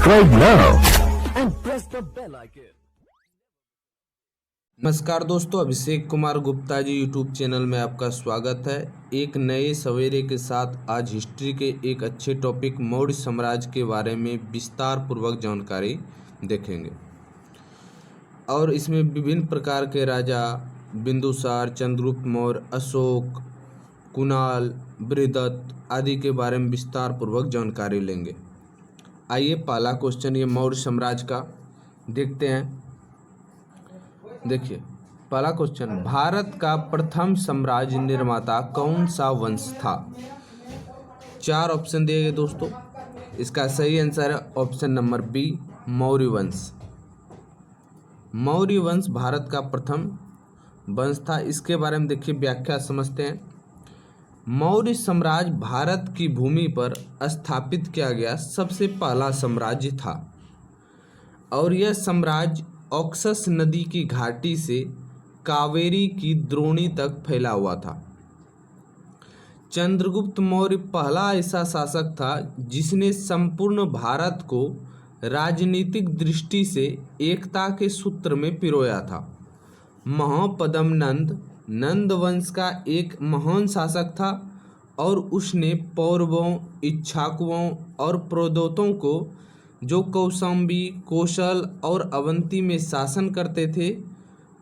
Subscribe now and press the bell icon. नमस्कार दोस्तों, Abhishek Kumar Gupta ji YouTube channel में आपका स्वागत है। एक नए सवेरे के साथ आज हिस्ट्री के एक अच्छे टॉपिक मौर्य साम्राज्य के बारे में विस्तार पूर्वक जानकारी देखेंगे और इसमें विभिन्न प्रकार के राजा बिंदुसार, चंद्रगुप्त मौर्य, अशोक, कुणाल, बृहदत्त आदि के बारे में विस्तार पूर्वक जानकारी लेंगे। आइए पहला क्वेश्चन ये मौर्य साम्राज्य का देखते हैं। देखिए पहला क्वेश्चन, भारत का प्रथम साम्राज्य निर्माता कौन सा वंश था? 4 ऑप्शन दिए गए दोस्तों। इसका सही आंसर है ऑप्शन नंबर बी, मौर्य वंश। मौर्य वंश भारत का प्रथम वंश था। इसके बारे में देखिए व्याख्या समझते हैं। मौर्य साम्राज्य भारत की भूमि पर स्थापित किया गया सबसे पहला साम्राज्य था और यह साम्राज्य ऑक्सस नदी की घाटी से कावेरी की द्रोणी तक फैला हुआ था। चंद्रगुप्त मौर्य पहला ऐसा शासक था जिसने संपूर्ण भारत को राजनीतिक दृष्टि से एकता के सूत्र में पिरोया था। महापद्म नंद वंश का एक महान शासक था और उसने पौरवों, इक्ष्वाकुओं और प्रोद्योतों को, जो कौशांबी, कोशल और अवंती में शासन करते थे,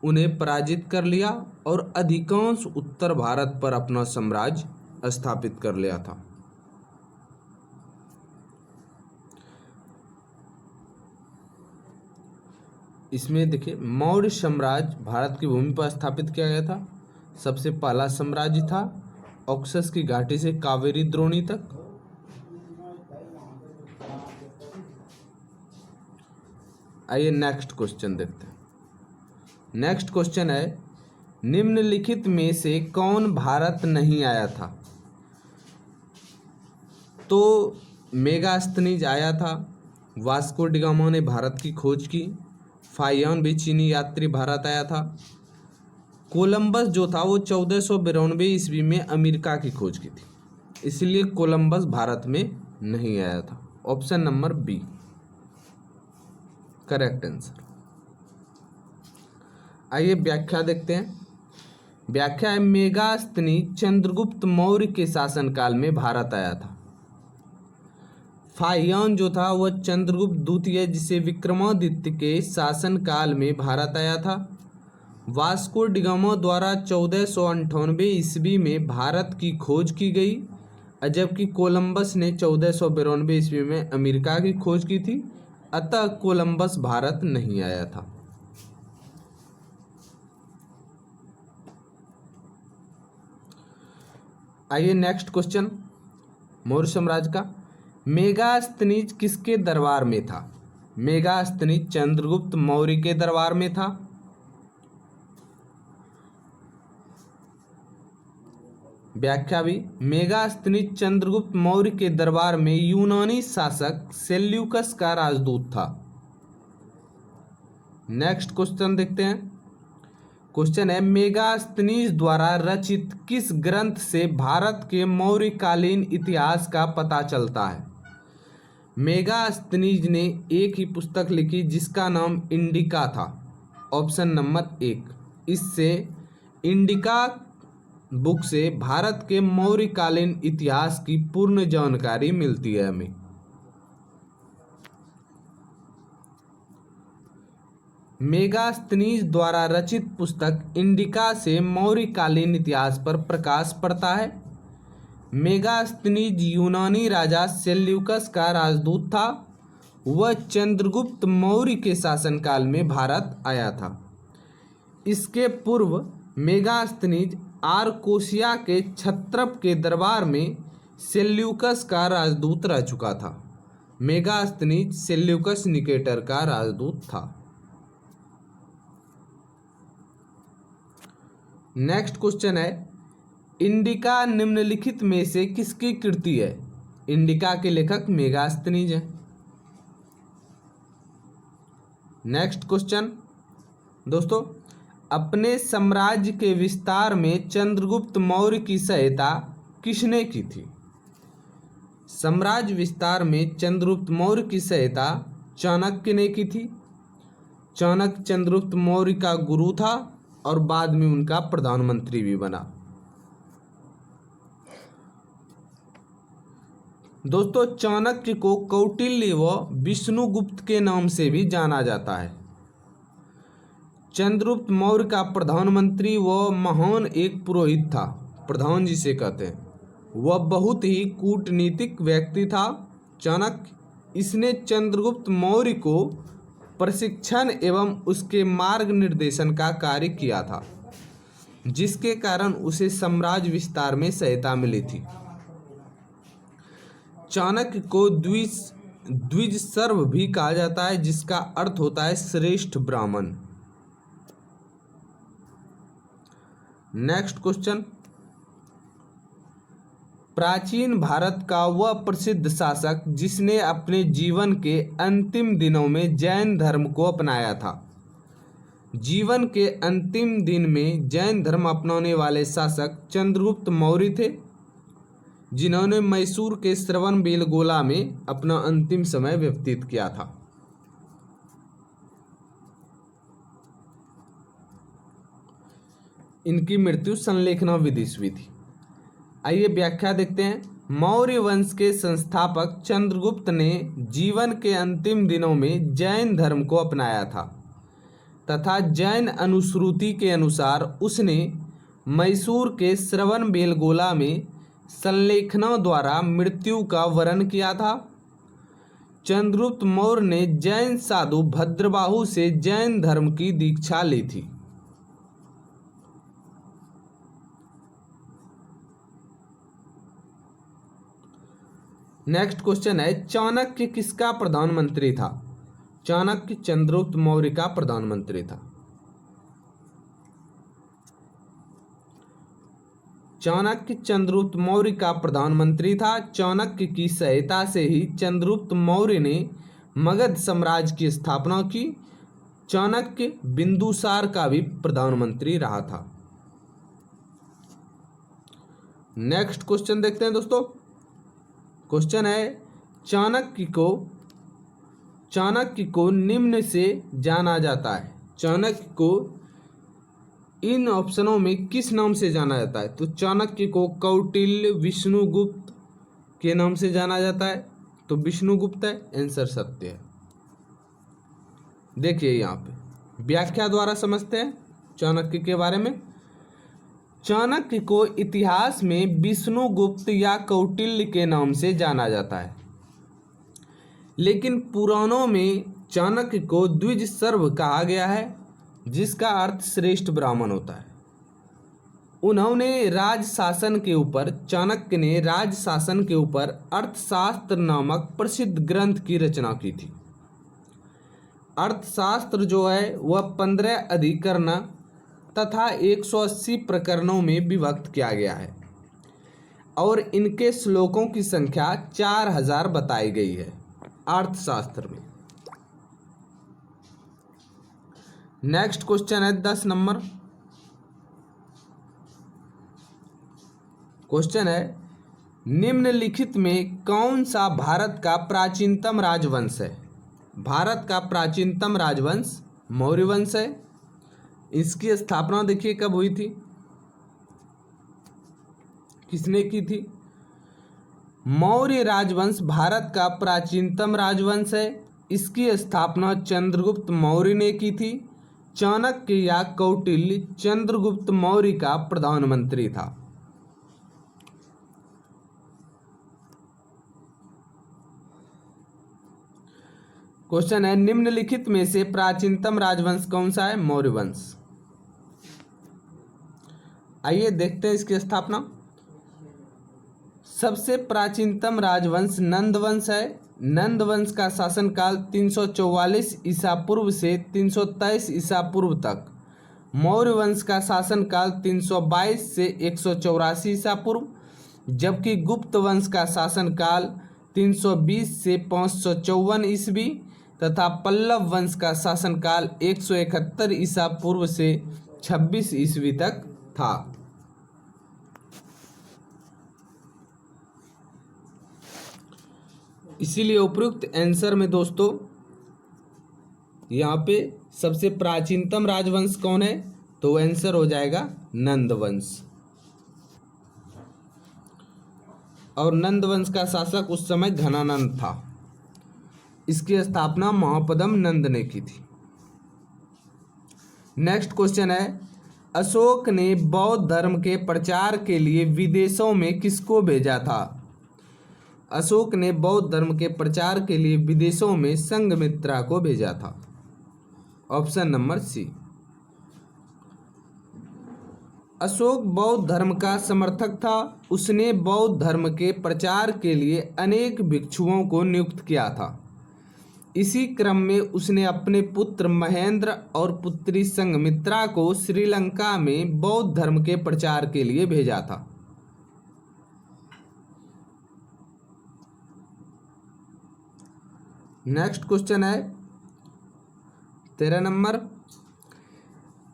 उन्हें पराजित कर लिया और अधिकांश उत्तर भारत पर अपना साम्राज्य स्थापित कर लिया था। इसमें देखिए मौर्य साम्राज्य भारत की भूमि पर स्थापित किया गया था। सबसे पहला साम्राज्य था ऑक्सस की घाटी से कावेरी द्रोणी तक। आइए नेक्स्ट क्वेश्चन देखते हैं। नेक्स्ट क्वेश्चन है, निम्नलिखित में से कौन भारत नहीं आया था? तो मेगास्थनीज आया था, वास्को डी गामा ने भारत की खोज की, फाहियान भी चीनी यात्री भारत आया था, कोलंबस जो था वो 1492 ईस्वी में अमेरिका की खोज की थी, इसलिए कोलंबस भारत में नहीं आया था। Option number B correct answer. आइए व्याख्या देखते हैं। व्याख्या है, मेगास्थनीज चंद्रगुप्त मौर्य के शासनकाल में भारत आया था। फाहियान जो था वह चंद्रगुप्त द्वितीय जिसे विक्रमादित्य के शासनकाल में भारत आया था। वास्को डी गामा द्वारा 1498 ईस्वी में भारत की खोज की गई, जबकि कोलंबस ने 1492 ईस्वी में अमेरिका की खोज की थी, अतः कोलंबस भारत नहीं आया था। आइए नेक्स्ट क्वेश्चन मौर्य साम्राज्य का, मेगास्थनीज किसके दरबार में था? मेगास्थनीज चंद्रगुप्त मौर्य के दरबार में था। व्याख्या भी, मेगास्थनीज चंद्रगुप्त मौर्य के दरबार में यूनानी शासक सेल्यूकस का राजदूत था। नेक्स्ट क्वेश्चन देखते हैं। क्वेश्चन है, मेगास्थनीज द्वारा रचित किस ग्रंथ से भारत के मौर्यकालीन इतिहास का पता चलता है? मेगास्थनीज ने एक ही पुस्तक लिखी जिसका नाम इंडिका था। Option number 1। इससे इंडिका बुक से भारत के मौर्यकालीन इतिहास की पूर्ण जानकारी मिलती है हमें। मेगास्थनीज द्वारा रचित पुस्तक इंडिका से मौर्यकालीन इतिहास पर प्रकाश पड़ता है। मेगास्थनीज यूनानी राजा सेल्यूकस का राजदूत था। वह चंद्रगुप्त मौर्य के शासनकाल में भारत आया था। इसके पूर्व मेगास्थनीज आर्कोसिया के क्षत्रप के दरबार में सेल्यूकस का राजदूत रह चुका था। मेगास्थनीज सेल्यूकस निकेटर का राजदूत था। नेक्स्ट क्वेश्चन है, इंडिका निम्नलिखित में से किसकी कृति है? इंडिका के लेखक मेगास्थनीज हैं। नेक्स्ट क्वेश्चन दोस्तों, अपने साम्राज्य के विस्तार में चंद्रगुप्त मौर्य की सहायता किसने की थी? साम्राज्य विस्तार में चंद्रगुप्त मौर्य की सहायता चाणक्य ने की थी। चाणक्य चंद्रगुप्त मौर्य का गुरु था और बाद में उनका प्रधानमंत्री भी बना। दोस्तों, चाणक्य को कौटिल्य व विष्णुगुप्त के नाम से भी जाना जाता है। चंद्रगुप्त मौर्य का प्रधानमंत्री व महान एक पुरोहित था, प्रधान जिसे कहते हैं। वह बहुत ही कूटनीतिक व्यक्ति था। चाणक्य इसने चंद्रगुप्त मौर्य को प्रशिक्षण एवं उसके मार्ग निर्देशन का कार्य किया था, जिसके कारण उसे साम्राज्य विस्तार में सहायता मिली थी। चाणक्य को द्विज सर्व भी कहा जाता है, जिसका अर्थ होता है श्रेष्ठ ब्राह्मण। नेक्स्ट क्वेश्चन, प्राचीन भारत का वह प्रसिद्ध शासक जिसने अपने जीवन के अंतिम दिनों में जैन धर्म को अपनाया था। जीवन के अंतिम दिन में जैन धर्म अपनाने वाले शासक चंद्रगुप्त मौर्य थे, जिन्होंने मैसूर के श्रवणबेलगोला में अपना अंतिम समय व्यतीत किया था। इनकी मृत्यु संलेखना विधि से हुई थी। आइए व्याख्या देखते हैं। मौर्य वंश के संस्थापक चंद्रगुप्त ने जीवन के अंतिम दिनों में जैन धर्म को अपनाया था तथा जैन अनुश्रुति के अनुसार उसने मैसूर के श्रवणबेलगोला में संलेखना द्वारा मृत्यु का वरण किया था। चंद्रगुप्त मौर्य ने जैन साधु भद्रबाहु से जैन धर्म की दीक्षा ली थी। नेक्स्ट क्वेश्चन है, चाणक्य किसका प्रधानमंत्री था? चाणक्य चंद्रगुप्त मौर्य का प्रधानमंत्री था। चाणक्य चंद्रगुप्त मौर्य का प्रधानमंत्री था। चाणक्य की सहायता से ही चंद्रगुप्त मौर्य ने मगध साम्राज्य की स्थापना की। चाणक्य बिंदुसार का भी प्रधानमंत्री रहा था। नेक्स्ट क्वेश्चन देखते हैं दोस्तों। क्वेश्चन है, चाणक्य को निम्न से जाना जाता है। चाणक्य को इन ऑप्शनों में किस नाम से जाना जाता है? तो चाणक्य को कौटिल्य, विष्णुगुप्त के नाम से जाना जाता है। तो विष्णुगुप्त है, आंसर सत्य है। देखिए यहाँ पे व्याख्या द्वारा समझते हैं चाणक्य के बारे में। चाणक्य को इतिहास में विष्णुगुप्त या कौटिल्य के नाम से जाना जाता है, लेकिन पुराणों में चाणक्य को द्विज सर्व कहा गया है, जिसका अर्थ श्रेष्ठ ब्राह्मण होता है। चाणक्य ने राज शासन के ऊपर अर्थशास्त्र नामक प्रसिद्ध ग्रंथ की रचना की थी। अर्थशास्त्र जो है वह 15 अधिकरण तथा 180 प्रकरणों में विभक्त किया गया है और इनके श्लोकों की संख्या 4000 बताई गई है अर्थशास्त्र में। नेक्स्ट क्वेश्चन है 10 नंबर। क्वेश्चन है, निम्नलिखित में कौन सा भारत का प्राचीनतम राजवंश है? भारत का प्राचीनतम राजवंश मौर्य वंश है। इसकी स्थापना देखिए कब हुई थी, किसने की थी? मौर्य राजवंश भारत का प्राचीनतम राजवंश है। इसकी स्थापना चंद्रगुप्त मौर्य ने की थी। चाणक्य या कौटिल्य चंद्रगुप्त मौर्य का प्रधानमंत्री था। क्वेश्चन है, निम्नलिखित में से प्राचीनतम राजवंश कौन सा है? मौर्य वंश। आइए देखते हैं इसकी स्थापना। सबसे प्राचीनतम राजवंश नंद वंश है। नंद वंश का शासनकाल 344 ईसा पूर्व से 323 ईसा पूर्व तक। मौर्य वंश का शासनकाल 322 से 184 ईसा पूर्व, जबकि गुप्त वंश का शासनकाल 320 से 554 ईस्वी तथा पल्लव वंश का शासनकाल 171 ईसा पूर्व से 26 ईस्वी तक था। इसीलिए उपयुक्त आंसर में दोस्तों यहाँ पे सबसे प्राचीनतम राजवंश कौन है? तो आंसर हो जाएगा नंद वंश। और नंद वंश का शासक उस समय घनानंद था। इसकी स्थापना महापद्म नंद ने की थी। नेक्स्ट क्वेश्चन है, अशोक ने बौद्ध धर्म के प्रचार के लिए विदेशों में किसको भेजा था? अशोक ने बौद्ध धर्म के प्रचार के लिए विदेशों में संघमित्रा को भेजा था। ऑप्शन नंबर सी। अशोक बौद्ध धर्म का समर्थक था। उसने बौद्ध धर्म के प्रचार के लिए अनेक भिक्षुओं को नियुक्त किया था। इसी क्रम में उसने अपने पुत्र महेंद्र और पुत्री संघमित्रा को श्रीलंका में बौद्ध धर्म के प्रचार के लिए भेजा था। नेक्स्ट क्वेश्चन है 13 नंबर,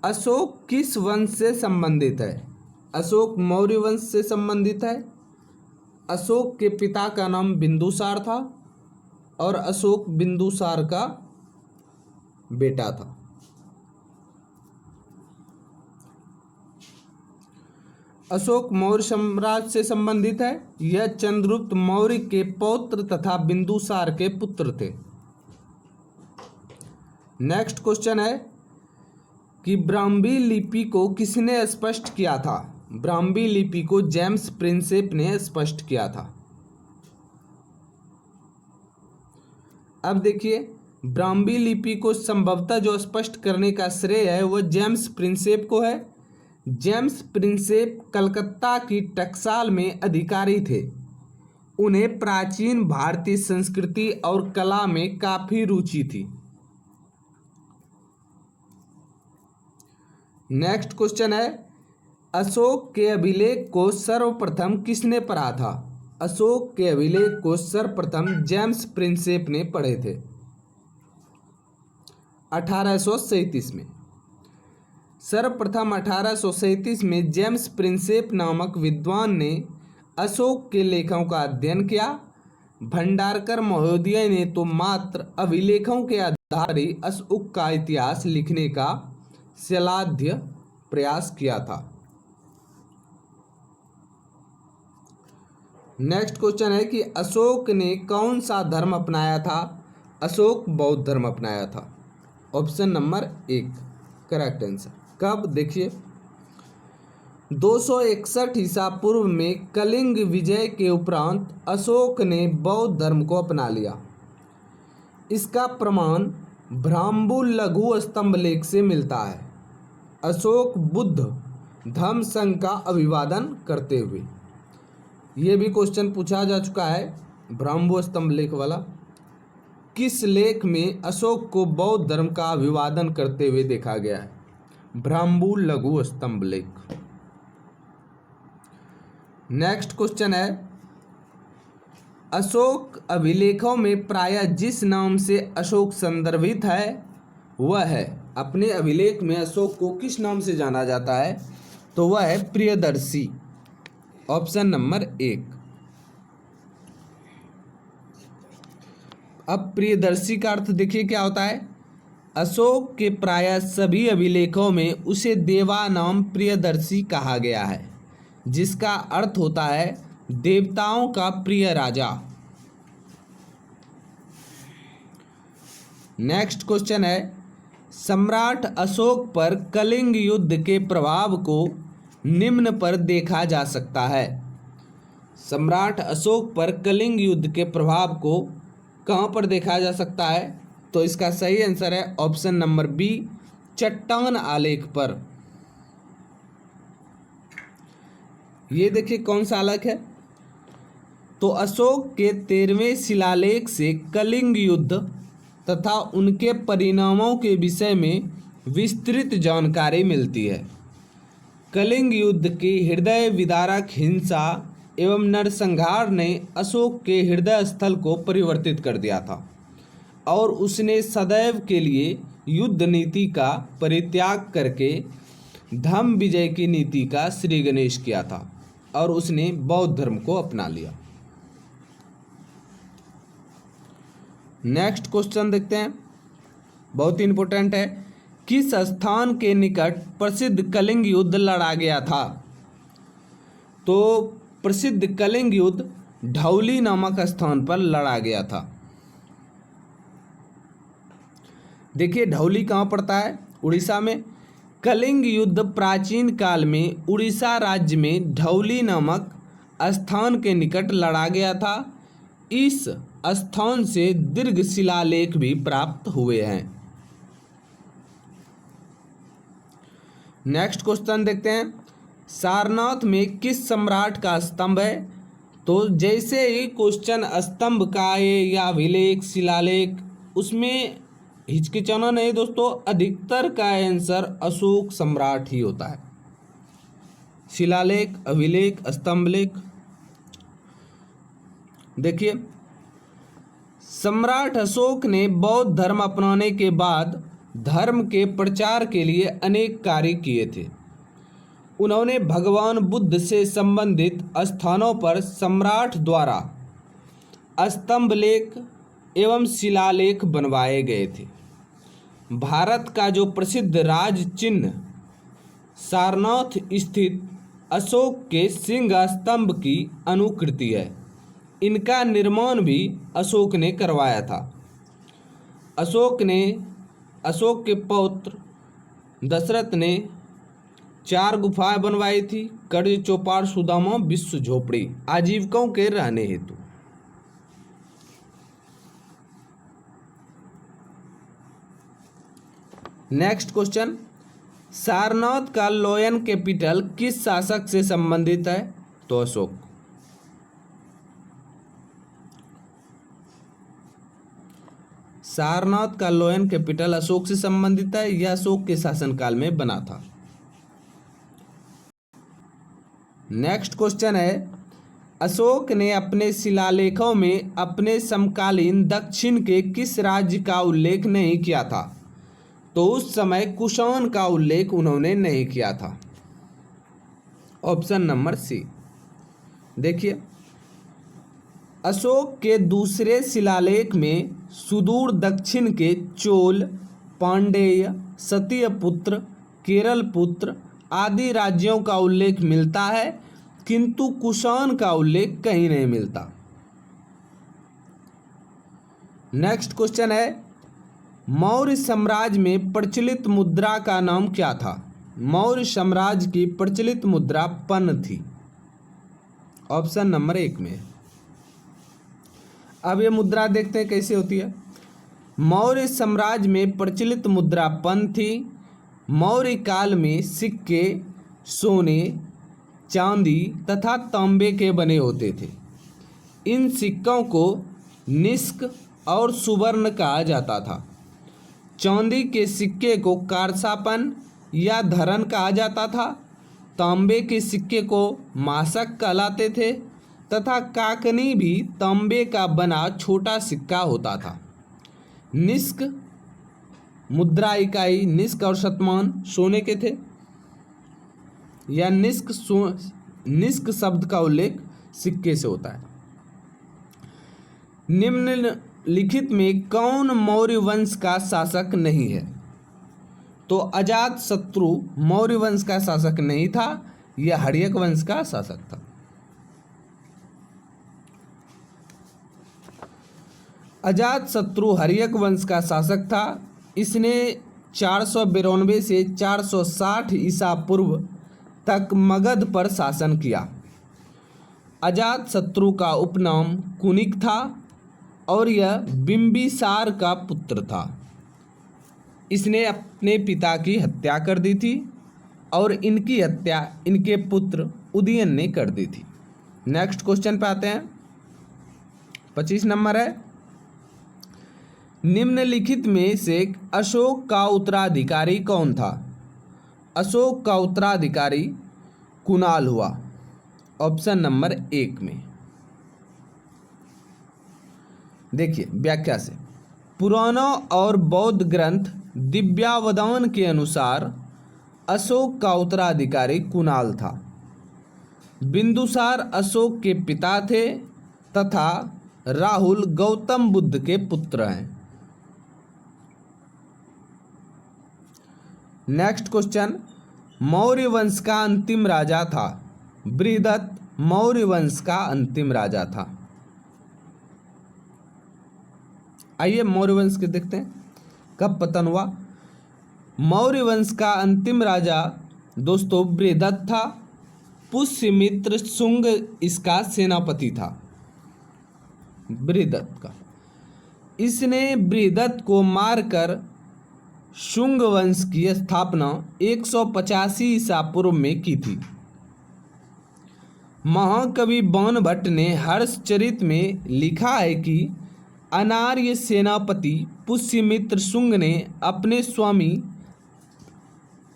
अशोक किस वंश से संबंधित है? अशोक मौर्य वंश से संबंधित है। अशोक के पिता का नाम बिंदुसार था और अशोक बिंदुसार का बेटा था। अशोक मौर्य साम्राज्य से संबंधित है। यह चंद्रगुप्त मौर्य के पौत्र तथा बिंदुसार के पुत्र थे। नेक्स्ट क्वेश्चन है कि ब्राह्मी लिपि को किसने स्पष्ट किया था? ब्राह्मी लिपि को जेम्स प्रिंसेप ने स्पष्ट किया था। अब देखिए, ब्राह्मी लिपि को संभवतः जो स्पष्ट करने का श्रेय है वह जेम्स प्रिंसेप को है। जेम्स प्रिंसेप कलकत्ता की टकसाल में अधिकारी थे। उन्हें प्राचीन भारतीय संस्कृति और कला में काफी रुचि थी। नेक्स्ट क्वेश्चन है, अशोक के अभिलेख को सर्वप्रथम किसने पढ़ा था? अशोक के अभिलेख को सर्वप्रथम जेम्स प्रिंसेप ने पढ़े थे 1837 में। सर्वप्रथम 1837 में जेम्स प्रिंसेप नामक विद्वान ने अशोक के लेखों का अध्ययन किया। भंडारकर महोदय ने तो मात्र अभिलेखों के आधार ही अशोक का इतिहास लिखने का सलाध्य प्रयास किया था। नेक्स्ट क्वेश्चन है कि अशोक ने कौन सा धर्म अपनाया था? अशोक बौद्ध धर्म अपनाया था। Option number 1 correct answer. कब? देखिए, 261 ईसा पूर्व में कलिंग विजय के उपरांत अशोक ने बौद्ध धर्म को अपना लिया। इसका प्रमाण ब्राह्मू लघु स्तंभ लेख से मिलता है। अशोक बुद्ध धम्म संघ का अभिवादन करते हुए, यह भी क्वेश्चन पूछा जा चुका है ब्राह्मू स्तंभ लेख वाला। किस लेख में अशोक को बौद्ध धर्म का अभिवादन करते हुए देखा गया है? ब्राह्मू लघु स्तंभ लेख। नेक्स्ट क्वेश्चन है, अशोक अभिलेखों में प्रायः जिस नाम से अशोक संदर्भित है वह है, अपने अभिलेख में अशोक को किस नाम से जाना जाता है? तो वह है प्रियदर्शी। Option number 1। अब प्रियदर्शी का अर्थ देखिए क्या होता है। अशोक के प्रायः सभी अभिलेखों में उसे देवा नाम प्रियदर्शी कहा गया है, जिसका अर्थ होता है देवताओं का प्रिय राजा। नेक्स्ट क्वेश्चन है, सम्राट अशोक पर कलिंग युद्ध के प्रभाव को निम्न पर देखा जा सकता है। सम्राट अशोक पर कलिंग युद्ध के प्रभाव को कहाँ पर देखा जा सकता है? तो इसका सही आंसर है ऑप्शन नंबर बी, चट्टान आलेख पर। ये देखिए कौन सा आलेख है? तो अशोक के 13वें शिलालेख से कलिंग युद्ध तथा उनके परिणामों के विषय में विस्तृत जानकारी मिलती है। कलिंग युद्ध की हृदय विदारक हिंसा एवं नरसंहार ने अशोक के हृदय स्थल को परिवर्तित कर दिया था और उसने सदैव के लिए युद्ध नीति का परित्याग करके धम्म विजय की नीति का श्री गणेश किया था और उसने बौद्ध धर्म को अपना लिया। नेक्स्ट क्वेश्चन देखते हैं, बहुत इंपॉर्टेंट है। किस स्थान के निकट प्रसिद्ध कलिंग युद्ध लड़ा गया था? तो प्रसिद्ध कलिंग युद्ध ढौली नामक स्थान पर लड़ा गया था। देखिए ढौली कहाँ पड़ता है? उड़ीसा में। कलिंग युद्ध प्राचीन काल में उड़ीसा राज्य में ढौली नामक स्थान के निकट लड़ा गया था। इस स्थान से दीर्घ शिलालेख भी प्राप्त हुए हैं। नेक्स्ट क्वेश्चन देखते हैं। सारनाथ में किस सम्राट का स्तंभ है? तो जैसे ही क्वेश्चन स्तंभ का है या अभिलेख शिलालेख, उसमें हिचकिचाना नहीं दोस्तों, अधिकतर का आंसर अशोक सम्राट ही होता है। शिलालेख, अभिलेख, स्तंभलेख। देखिए सम्राट अशोक ने बौद्ध धर्म अपनाने के बाद धर्म के प्रचार के लिए अनेक कार्य किए थे। उन्होंने भगवान बुद्ध से संबंधित स्थानों पर सम्राट द्वारा स्तंभलेख एवं शिलालेख बनवाए गए थे। भारत का जो प्रसिद्ध राज चिन्ह सारनाथ स्थित अशोक के सिंह स्तंभ की अनुकृति है। इनका निर्माण भी अशोक ने करवाया था। अशोक के पौत्र दशरथ ने 4 गुफाएं बनवाई थी। कड़ी, चौपाड़, सुदामा, विश्व झोपड़ी, आजीविकाओं के रहने हेतु। Next question. सारनाथ का लोयन कैपिटल किस शासक से संबंधित है? तो अशोक। सारनाथ का लोयन कैपिटल अशोक से संबंधित है। यह अशोक के शासनकाल में बना था। नेक्स्ट क्वेश्चन है। अशोक ने अपने शिलालेखों में अपने समकालीन दक्षिण के किस राज्य का उल्लेख नहीं किया था? तो उस समय कुषाण का उल्लेख उन्होंने नहीं किया था। Option number C. देखिए अशोक के दूसरे शिलालेख में सुदूर दक्षिण के चोल, पांडेय, सत्यपुत्र, केरलपुत्र आदि राज्यों का उल्लेख मिलता है, किंतु कुषाण का उल्लेख कहीं नहीं मिलता। नेक्स्ट क्वेश्चन है। मौर्य साम्राज्य में प्रचलित मुद्रा का नाम क्या था? मौर्य साम्राज्य की प्रचलित मुद्रा पन थी। ऑप्शन नंबर 1 में। अब ये मुद्रा देखते हैं कैसे होती है। मौर्य साम्राज्य में प्रचलित मुद्रा पन थी। मौर्य काल में सिक्के सोने, चांदी तथा तांबे के बने होते थे। इन सिक्कों को निष्क और सुवर्ण कहा जाता था। चांदी के सिक्के को कारसापन या धरन कहा जाता था। तांबे के सिक्के को मासक कहलाते थे तथा काकनी भी तांबे का बना छोटा सिक्का होता था। निष्क मुद्रा इकाई निष्क और शतमान सोने के थे। या निष्क शब्द का उल्लेख सिक्के से होता है। निम्नलिखित में कौन मौर्य वंश का शासक नहीं है? तो अजातशत्रु मौर्य वंश का शासक नहीं था, यह हर्यक वंश का शासक था। अजातशत्रु हर्यक वंश का शासक था। इसने 492 से 460 ईसा पूर्व तक मगध पर शासन किया। अजातशत्रु का उपनाम कुनिक था और यह बिंबिसार का पुत्र था। इसने अपने पिता की हत्या कर दी थी और इनकी हत्या इनके पुत्र उदयन ने कर दी थी। नेक्स्ट क्वेश्चन पे आते हैं। 25 नंबर है। निम्नलिखित में से अशोक का उत्तराधिकारी कौन था? अशोक का उत्तराधिकारी कुणाल हुआ। ऑप्शन नंबर 1 में। देखिए व्याख्या से। पुराणों और बौद्ध ग्रंथ दिव्यावदान के अनुसार अशोक का उत्तराधिकारी कुणाल था। बिंदुसार अशोक के पिता थे तथा राहुल गौतम बुद्ध के पुत्र हैं। नेक्स्ट क्वेश्चन, मौर्य वंश का अंतिम राजा था। बृहदत्त मौर्य वंश का अंतिम राजा था। आइए मौर्य वंश के देखते हैं कब पतन हुआ। मौर्य वंश का अंतिम राजा दोस्तों बृहदत्त था। पुष्यमित्र शुंग इसका सेनापति था, बृहदत्त का। इसने बृहदत्त को मारकर शुंग वंश की स्थापना 185 ईसा पूर्व में की थी। महाकवि बाणभट्ट ने हर्षचरित में लिखा है कि अनार्य सेनापति पुष्यमित्र शुंग ने अपने स्वामी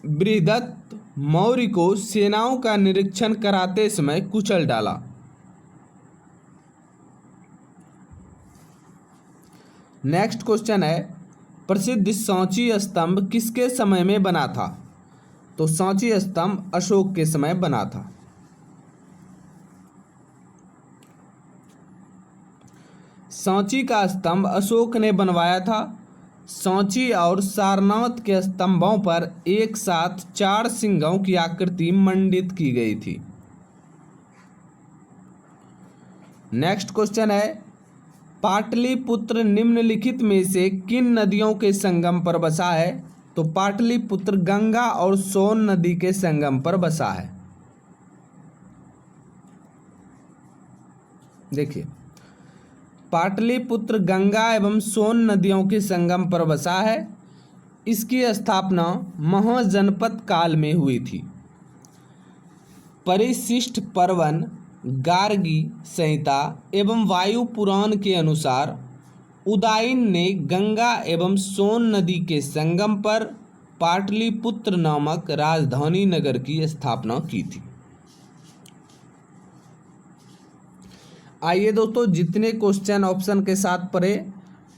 बृहदत्त मौर्य को सेनाओं का निरीक्षण कराते समय कुचल डाला। नेक्स्ट क्वेश्चन है, प्रसिद्ध सांची स्तंभ किसके समय में बना था? तो सांची स्तंभ अशोक के समय बना था। सांची का स्तंभ अशोक ने बनवाया था। सांची और सारनाथ के स्तंभों पर एक साथ 4 सिंहों की आकृति मंडित की गई थी। नेक्स्ट क्वेश्चन है, पाटलिपुत्र निम्नलिखित में से किन नदियों के संगम पर बसा है? तो पाटलिपुत्र गंगा और सोन नदी के संगम पर बसा है। देखिए, पाटलिपुत्र गंगा एवं सोन नदियों के संगम पर बसा है। इसकी स्थापना महाजनपद काल में हुई थी। परिशिष्ट पर्वन, गार्गी संहिता एवं वायु पुराण के अनुसार उदायन ने गंगा एवं सोन नदी के संगम पर पाटलिपुत्र नामक राजधानी नगर की स्थापना की थी। आइए दोस्तों, जितने क्वेश्चन ऑप्शन के साथ पढ़े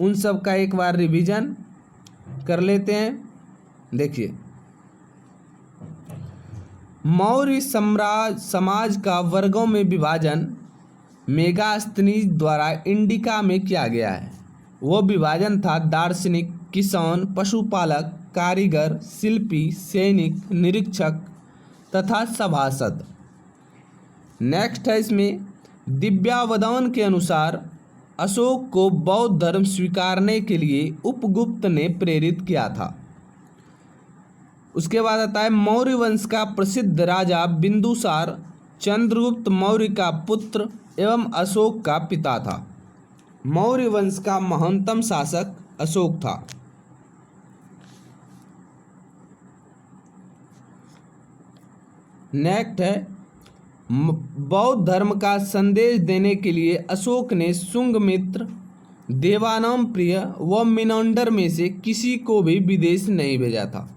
उन सब का एक बार रिवीजन कर लेते हैं। देखिए, मौर्य समाज का वर्गों में विभाजन मेगास्थनीज द्वारा इंडिका में किया गया है। वो विभाजन था दार्शनिक, किसान, पशुपालक, कारीगर, शिल्पी, सैनिक, निरीक्षक तथा सभासद। नेक्स्ट है इसमें दिव्यावदान के अनुसार अशोक को बौद्ध धर्म स्वीकारने के लिए उपगुप्त ने प्रेरित किया था। उसके बाद आता है मौर्य वंश का प्रसिद्ध राजा बिंदुसार चंद्रगुप्त मौर्य का पुत्र एवं अशोक का पिता था। मौर्य वंश का महानतम शासक अशोक था। नेक्स्ट है बौद्ध धर्म का संदेश देने के लिए अशोक ने शुंगमित्र, देवानामप्रिय व मिनांडर में से किसी को भी विदेश नहीं भेजा था।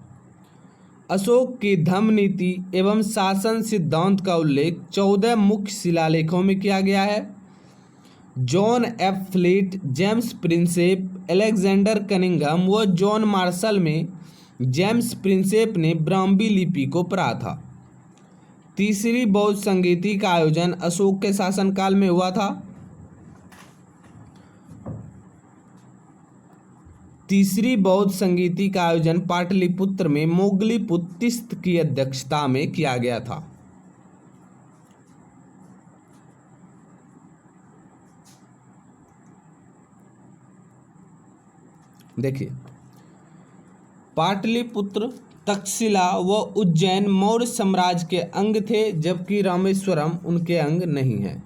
अशोक की धम्म नीति एवं शासन सिद्धांत का उल्लेख 14 मुख्य शिलालेखों में किया गया है। John F fleet, James Prinsep, Alexander Cunningham व जॉन मार्शल में जेम्स प्रिंसेप ने ब्राह्मी लिपि को पढ़ा था। तीसरी बौद्ध संगीति का आयोजन अशोक के शासनकाल में हुआ था। तीसरी बौद्ध संगीति का आयोजन पाटलिपुत्र में मोगलीपुत्र तिस्त की अध्यक्षता में किया गया था। देखिए, पाटलिपुत्र, तक्षशिला व उज्जैन मौर्य साम्राज्य के अंग थे, जबकि रामेश्वरम उनके अंग नहीं है।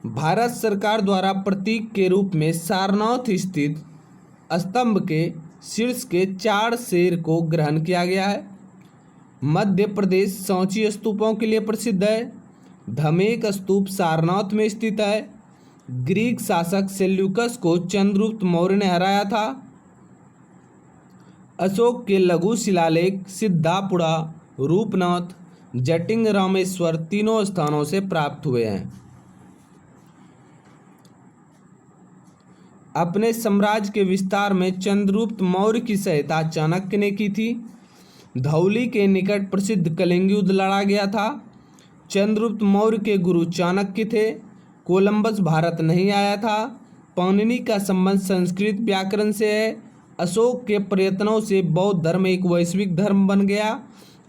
भारत सरकार द्वारा प्रतीक के रूप में सारनाथ स्थित स्तंभ के शीर्ष के 4 शेर को ग्रहण किया गया है। मध्य प्रदेश सांची स्तूपों के लिए प्रसिद्ध है। धमेक स्तूप सारनाथ में स्थित है। ग्रीक शासक सेल्यूकस को चंद्रगुप्त मौर्य ने हराया था। अशोक के लघु शिलालेख सिद्धापुरा, रूपनाथ, जटिंग, रामेश्वर तीनों स्थानों से प्राप्त हुए हैं। अपने साम्राज्य के विस्तार में चंद्रगुप्त मौर्य की सहायता चाणक्य ने की थी। धौली के निकट प्रसिद्ध कलिंग युद्ध लड़ा गया था। चंद्रगुप्त मौर्य के गुरु चाणक्य थे। कोलंबस भारत नहीं आया था। पाणिनि का संबंध संस्कृत व्याकरण से है। अशोक के प्रयत्नों से बौद्ध धर्म एक वैश्विक धर्म बन गया।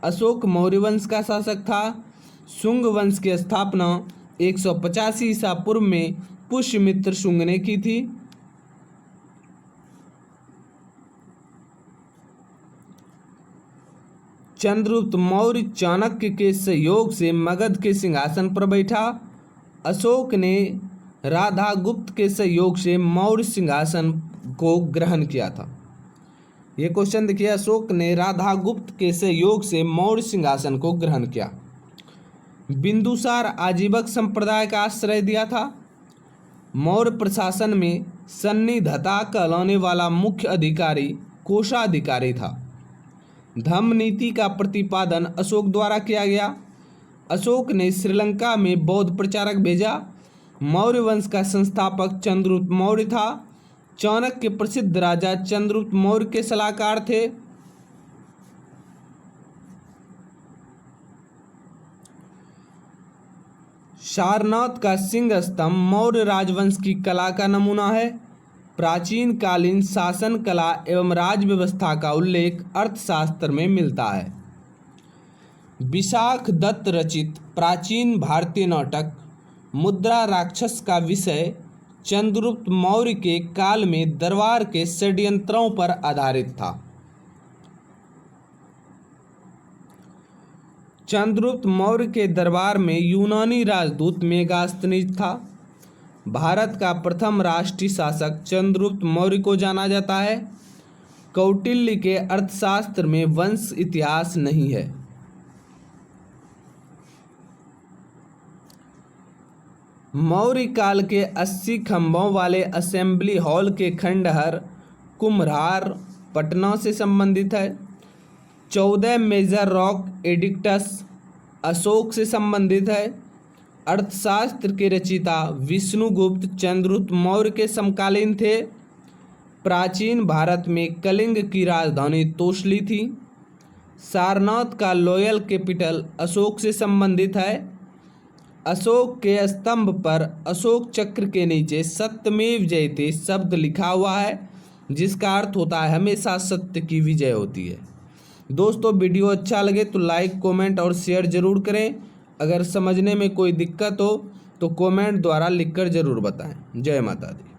अशोक मौर्य वंश का शासक था। शुंग वंश की स्थापना 185 ईसा पूर्व में पुष्यमित्र शुंग ने की थी। चंद्रगुप्त मौर्य चाणक्य के सहयोग से मगध के सिंहासन पर बैठा। अशोक ने राधागुप्त के सहयोग से मौर्य सिंहासन को ग्रहण किया था। ये क्वेश्चन देखिए, अशोक ने राधागुप्त के सहयोग से मौर्य सिंहासन को ग्रहण किया। बिंदुसार आजीवक संप्रदाय का आश्रय दिया था। मौर्य प्रशासन में सन्निधता कहलाने वाला मुख्य अधिकारी कोषाधिकारी था। धम्म नीति का प्रतिपादन अशोक द्वारा किया गया। अशोक ने श्रीलंका में बौद्ध प्रचारक भेजा। मौर्य वंश का संस्थापक चंद्रगुप्त मौर्य था। चाणक्य प्रसिद्ध राजा चंद्रगुप्त मौर्य के सलाहकार थे। सारनाथ का सिंह स्तंभ मौर्य राजवंश की कला का नमूना है। प्राचीन कालीन शासन कला एवं राज व्यवस्था का उल्लेख अर्थशास्त्र में मिलता है। विशाख दत्त रचित प्राचीन भारतीय नाटक मुद्रा राक्षस का विषय चंद्रगुप्त मौर्य के काल में दरबार के षड्यंत्रों पर आधारित था। चंद्रगुप्त मौर्य के दरबार में यूनानी राजदूत मेगास्थनीज था। भारत का प्रथम राष्ट्रीय शासक चंद्रगुप्त मौर्य को जाना जाता है। कौटिल्य के अर्थशास्त्र में वंश इतिहास नहीं है। मौर्य काल के 80 खंभों वाले असेंबली हॉल के खंडहर कुम्हरार पटना से संबंधित है। 14 मेजर रॉक एडिक्टस अशोक से संबंधित है। अर्थशास्त्र के रचयिता विष्णुगुप्त चंद्रगुप्त मौर्य के समकालीन थे। प्राचीन भारत में कलिंग की राजधानी तोसली थी। सारनाथ का लॉयल कैपिटल अशोक से संबंधित है। अशोक के स्तंभ पर अशोक चक्र के नीचे सत्यमेव जयते शब्द लिखा हुआ है, जिसका अर्थ होता है हमेशा सत्य की विजय होती है। दोस्तों, वीडियो अच्छा लगे तो लाइक, कमेंट और शेयर जरूर करें। अगर समझने में कोई दिक्कत हो तो कमेंट द्वारा लिखकर जरूर बताएं। जय माता दी।